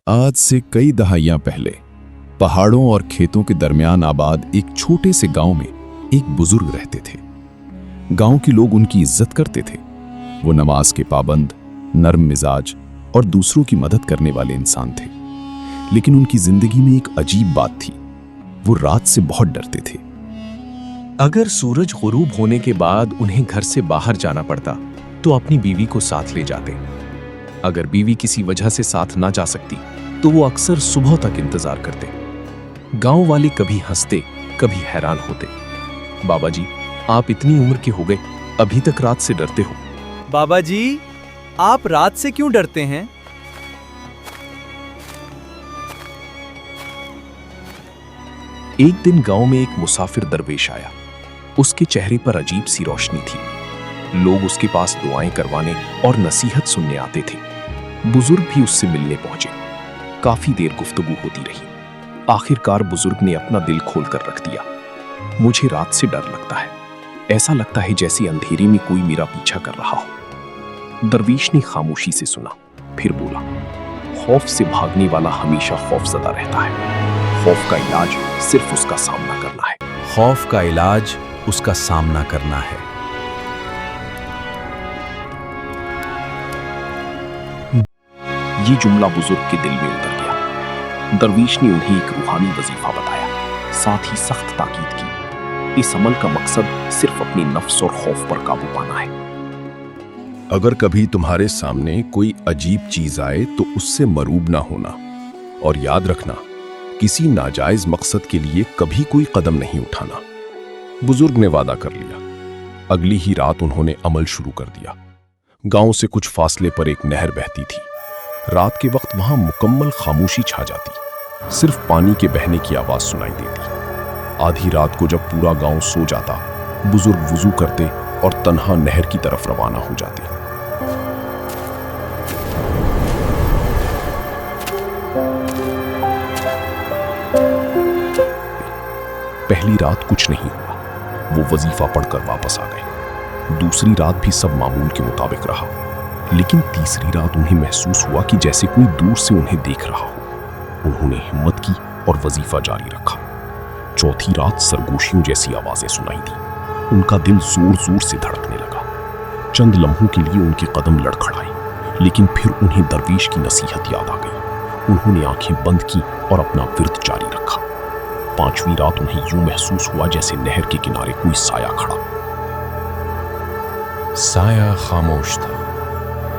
आज से कई दहाइयां पहले पहाड़ों और खेतों के दरमियान आबाद एक छोटे से गांव में एक बुजुर्ग रहते थे। गांव के लोग उनकी इज्जत करते थे। वो नमाज के पाबंद, नर्म मिजाज और दूसरों की मदद करने वाले इंसान थे। लेकिन उनकी जिंदगी में एक अजीब बात थी, वो रात से बहुत डरते थे। अगर सूरज गुरूब होने के बाद उन्हें घर से बाहर जाना पड़ता तो अपनी बीवी को साथ ले जाते। अगर बीवी किसी वजह से साथ ना जा सकती तो वो अक्सर सुबह तक इंतजार करते। गांव वाले कभी हंसते, कभी हैरान होते। बाबा जी, आप इतनी उम्र के हो गए, अभी तक रात से डरते हो। बाबा जी, आप रात से क्यों डरते हैं? एक दिन गांव में एक मुसाफिर दरवेश आया। उसके चेहरे पर अजीब सी रोशनी थी। लोग उसके पास दुआएं करवाने और नसीहत सुनने आते थे। बुजुर्ग भी उससे मिलने पहुंचे। काफी देर गुफ्तगू होती रही। आखिरकार बुजुर्ग ने अपना दिल खोलकर रख दिया। मुझे रात से डर लगता है। ऐसा लगता है जैसे अंधेरे में कोई मेरा पीछा कर रहा हो। दरवेश ने खामोशी से सुना, फिर बोला, खौफ से भागने वाला हमेशा खौफजदा रहता है। खौफ का इलाज सिर्फ उसका सामना करना है। खौफ का इलाज उसका सामना करना है। ये जुमला बुजुर्ग के दिल में उतर गया। दरवेश ने उन्हें एक रूहानी वजीफा बताया, साथ ही सख्त ताकीद की। इस अमल का मकसद सिर्फ अपने नफ्स और खौफ पर काबू पाना है। अगर कभी तुम्हारे सामने कोई अजीब चीज आए तो उससे मरूब ना होना, और याद रखना, किसी नाजायज मकसद के लिए कभी कोई कदम नहीं उठाना। बुजुर्ग ने वादा कर लिया। अगली ही रात उन्होंने अमल शुरू कर दिया। गांव से कुछ फासले पर एक नहर बहती थी। रात के वक्त वहां मुकम्मल खामोशी छा जाती, सिर्फ पानी के बहने की आवाज सुनाई देती। आधी रात को जब पूरा गांव सो जाता, बुजुर्ग वुजू करते और तन्हा नहर की तरफ रवाना हो जाते। पहली रात कुछ नहीं हुआ, वो वजीफा पढ़कर वापस आ गए। दूसरी रात भी सब मामूल के मुताबिक रहा, लेकिन तीसरी रात उन्हें महसूस हुआ कि जैसे कोई दूर से उन्हें देख रहा हो। उन्होंने हिम्मत की और वजीफा जारी रखा। चौथी रात सरगोशियों जैसी आवाजें सुनाई दी। उनका दिल जोर जोर से धड़कने लगा। चंद लम्हों के लिए उनके कदम लड़खड़ाए, लेकिन फिर उन्हें दरवेश की नसीहत याद आ गई। उन्होंने आंखें बंद की और अपना विर्द जारी रखा। पांचवीं रात उन्हें यूं महसूस हुआ जैसे नहर के किनारे कोई साया खड़ा। साया खामोश था,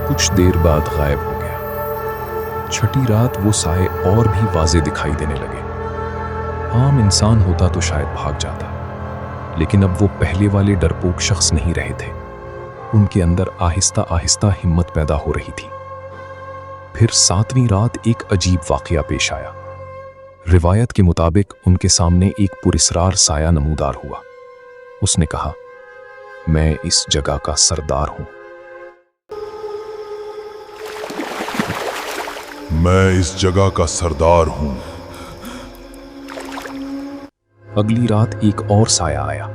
कुछ देर बाद गायब हो गया। छठी रात वो साए और भी वाज़े दिखाई देने लगे। आम इंसान होता तो शायद भाग जाता, लेकिन अब वो पहले वाले डरपोक शख्स नहीं रहे थे। उनके अंदर आहिस्ता आहिस्ता हिम्मत पैदा हो रही थी। फिर सातवीं रात एक अजीब वाकया पेश आया। रिवायत के मुताबिक उनके सामने एक पुरस्रार साया नमूदार हुआ। उसने कहा, मैं इस जगह का सरदार हूं। मैं इस जगह का सरदार हूं। अगली रात एक और साया आया।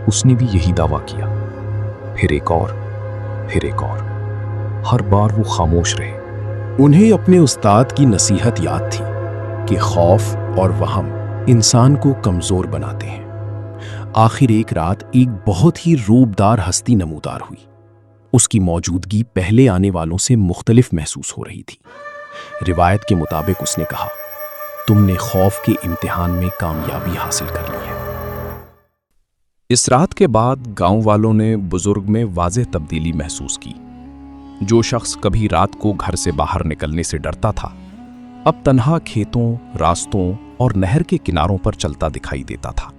उसने भी यही दावा किया। फिर एक और, फिर एक और। हर बार वो खामोश रहे। उन्हें अपने उस्ताद की नसीहत याद थी कि खौफ और वहम इंसान को कमजोर बनाते हैं। आखिर एक रात एक बहुत ही रूबदार हस्ती नमूदार हुई। उसकी मौजूदगी पहले आने वालों से मुख्तलिफ महसूस हो रही थी। रिवायत के मुताबिक उसने कहा, तुमने खौफ के इम्तिहान में कामयाबी हासिल कर ली है। इस रात के बाद गांव वालों ने बुजुर्ग में वाज़ेह तब्दीली महसूस की। जो शख्स कभी रात को घर से बाहर निकलने से डरता था, अब तन्हा खेतों, रास्तों और नहर के किनारों पर चलता दिखाई देता था।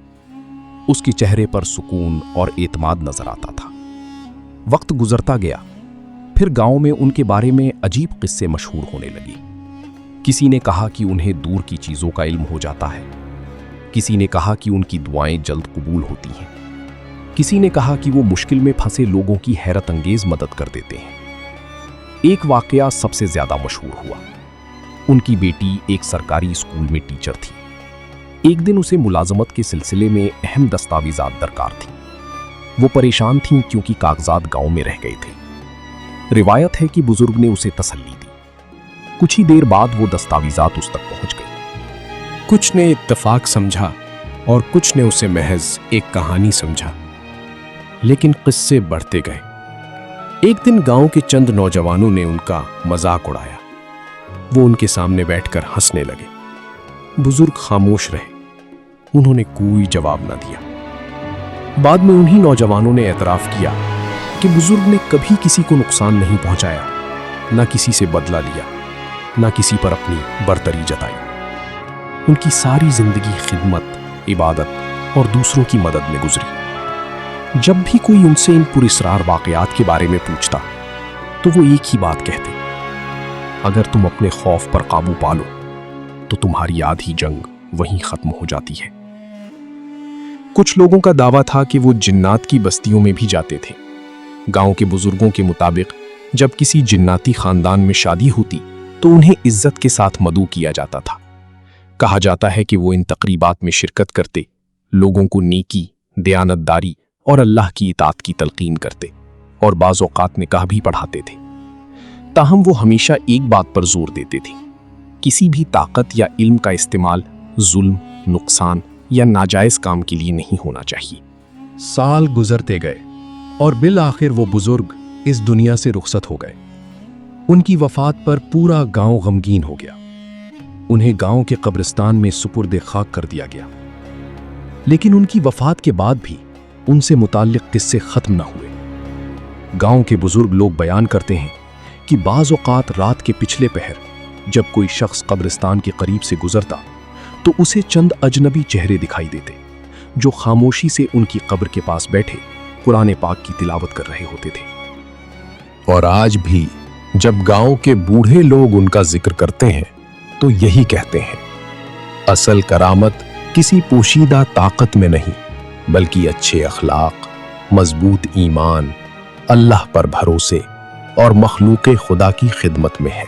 उसके चेहरे पर सुकून और एतमाद नजर आता था। वक्त गुजरता गया, फिर गांव में उनके बारे में अजीब किस्से मशहूर होने लगी। किसी ने कहा कि उन्हें दूर की चीजों का इल्म हो जाता है। किसी ने कहा कि उनकी दुआएं जल्द कबूल होती हैं। किसी ने कहा कि वो मुश्किल में फंसे लोगों की हैरत अंगेज मदद कर देते हैं। एक वाकया सबसे ज्यादा मशहूर हुआ। उनकी बेटी एक सरकारी स्कूल में टीचर थी। एक दिन उसे मुलाजमत के सिलसिले में अहम दस्तावेजात दरकार थी। वो परेशान थीं क्योंकि कागजात गांव में रह गए थे। रिवायत है कि बुजुर्ग ने उसे तसल्ली दी। कुछ ही देर बाद वो दस्तावेजात उस तक पहुंच गई। कुछ ने इत्तेफाक समझा और कुछ ने उसे महज एक कहानी समझा, लेकिन किस्से बढ़ते गए। एक दिन गांव के चंद नौजवानों ने उनका मजाक उड़ाया। वो उनके सामने बैठकर हंसने लगे। बुजुर्ग खामोश रहे, उन्होंने कोई जवाब ना दिया। बाद में उन्हीं नौजवानों ने एतराफ किया कि बुजुर्ग ने कभी किसी को नुकसान नहीं पहुंचाया, ना किसी से बदला लिया, ना किसी पर अपनी बरतरी जताई। उनकी सारी जिंदगी खिदमत, इबादत और दूसरों की मदद में गुजरी। जब भी कोई उनसे इन पुरस्रार वाकयात के बारे में पूछता तो वो एक ही बात कहते, अगर तुम अपने खौफ पर काबू पालो तो तुम्हारी आधी जंग वहीं खत्म हो जाती है। कुछ लोगों का दावा था कि वो जिन्नात की बस्तियों में भी जाते थे। गांव के बुजुर्गों के मुताबिक जब किसी जिन्नाती खानदान में शादी होती तो उन्हें इज्जत के साथ मदऊ किया जाता था। कहा जाता है कि वो इन तकरीबात में शिरकत करते, लोगों को नेकी, दयानतदारी और अल्लाह की इताअत की तलकीन करते और बाज़ औक़ात निकाह भी पढ़ाते थे। ताहम वो हमेशा एक बात पर जोर देते थे, किसी भी ताकत या इल्म का इस्तेमाल जुल्म, नुकसान या नाजायज़ काम के लिए नहीं होना चाहिए। साल गुजरते गए और बिल आखिर वो बुजुर्ग इस दुनिया से रुखसत हो गए। उनकी वफात पर पूरा गांव गमगीन हो गया। उन्हें गांव के कब्रिस्तान में सुपुर्द खाक कर दिया गया। लेकिन उनकी वफात के बाद भी उनसे मुताल्लिक किस्से खत्म न हुए। गांव के बुजुर्ग लोग बयान करते हैं कि बाज़ औक़ात रात के पिछले पहर जब कोई शख्स कब्रिस्तान के करीब से गुजरता तो उसे चंद अजनबी चेहरे दिखाई देते जो खामोशी से उनकी कब्र के पास बैठे कुरान पाक की तिलावत कर रहे होते थे। और आज भी जब गांव के बूढ़े लोग उनका जिक्र करते हैं तो यही कहते हैं, असल करामत किसी पोशीदा ताकत में नहीं बल्कि अच्छे अखलाक, मजबूत ईमान, अल्लाह पर भरोसे और मखलूक खुदा की खिदमत में है।